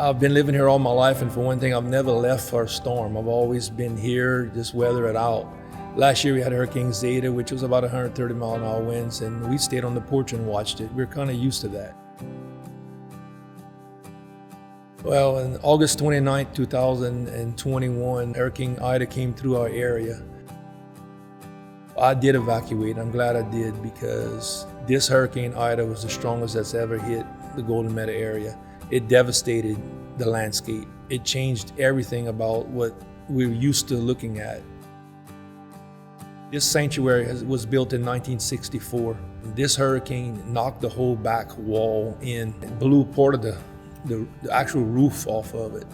I've been living here all my life, and for one thing, I've never left for a storm. I've always been here, just weather it out. Last year we had Hurricane Zeta, which was about 130 mile an hour winds, and we stayed on the porch and watched it. We're kind of used to that. Well, on August 29, 2021, Hurricane Ida came through our area. I did evacuate. I'm glad I did, because this Hurricane Ida was the strongest that's ever hit the Golden Meadow area. It devastated the landscape. It changed everything about what we were used to looking at. This sanctuary was built in 1964. This hurricane knocked the whole back wall in and blew part of the actual roof off of it.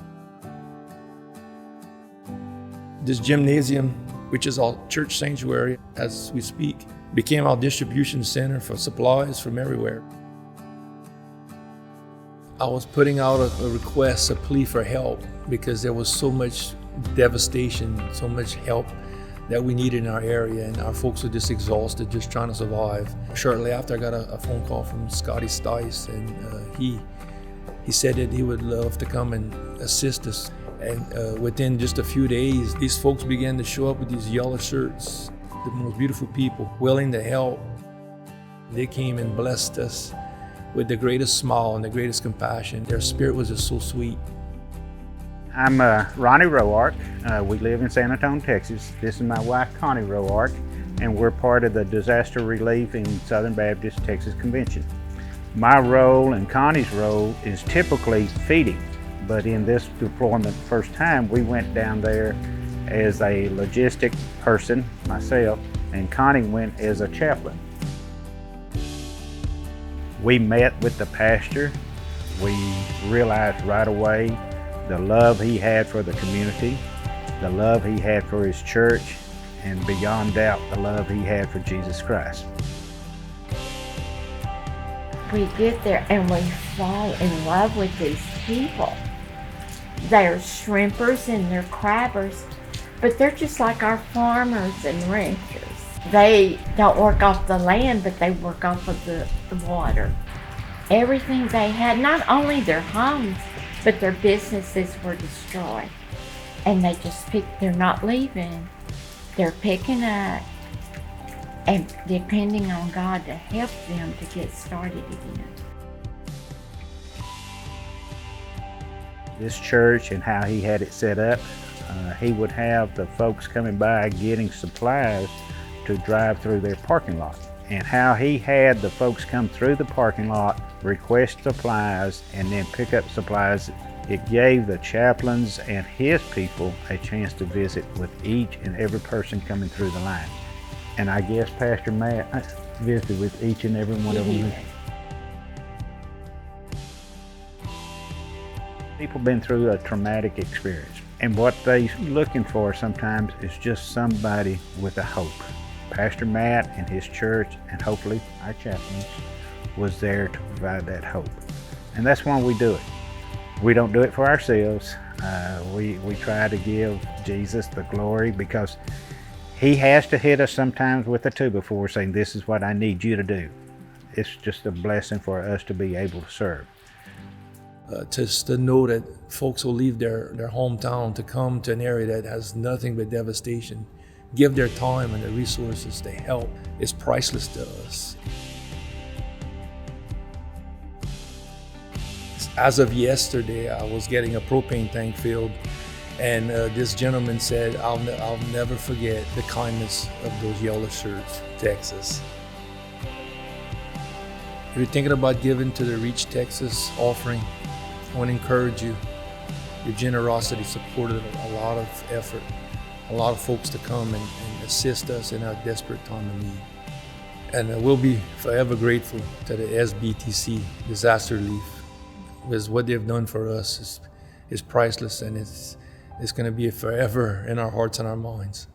This gymnasium, which is our church sanctuary as we speak, became our distribution center for supplies from everywhere. I was putting out a request, a plea for help, because there was so much devastation, so much help that we needed in our area, and our folks were just exhausted, just trying to survive. Shortly after, I got a phone call from Scotty Stice, and he said that he would love to come and assist us. And within just a few days, these folks began to show up with these yellow shirts, the most beautiful people, willing to help. They came and blessed us with the greatest smile and the greatest compassion. Their spirit was just so sweet. I'm Ronnie Roark. We live in San Antonio, Texas. This is my wife, Connie Roark, and we're part of the Disaster Relief in Southern Baptist Texas Convention. My role and Connie's role is typically feeding, but in this deployment first time, we went down there as a logistic person, myself, and Connie went as a chaplain. We met with the pastor. We realized right away the love he had for the community, the love he had for his church, and beyond doubt, the love he had for Jesus Christ. We get there and we fall in love with these people. They're shrimpers and they're crabbers, but they're just like our farmers and ranchers. They don't work off the land, but they work off of the water. Everything they had, not only their homes, but their businesses were destroyed. And they just they're not leaving. They're picking up and depending on God to help them to get started again. This church and how he had it set up, he would have the folks coming by getting supplies to drive through their parking lot. And how he had the folks come through the parking lot, request supplies, and then pick up supplies, it gave the chaplains and his people a chance to visit with each and every person coming through the line. And I guess Pastor Matt visited with each and every one of them. People been through a traumatic experience, and what they're looking for sometimes is just somebody with a hope. Pastor Matt and his church, and hopefully our chaplains, was there to provide that hope. And that's why we do it. We don't do it for ourselves. We try to give Jesus the glory, because he has to hit us sometimes with a two before saying, this is what I need you to do. It's just a blessing for us to be able to serve. Just to know that folks will leave their hometown to come to an area that has nothing but devastation, give their time and their resources to help, is priceless to us. As of yesterday, I was getting a propane tank filled, and this gentleman said, I'll never forget the kindness of those yellow shirts, Texas. If you're thinking about giving to the Reach Texas offering, I want to encourage you. Your generosity supported a lot of effort, a lot of folks to come and assist us in our desperate time of need. And we'll be forever grateful to the SBTC Disaster Relief, because what they've done for us is priceless, and it's going to be forever in our hearts and our minds.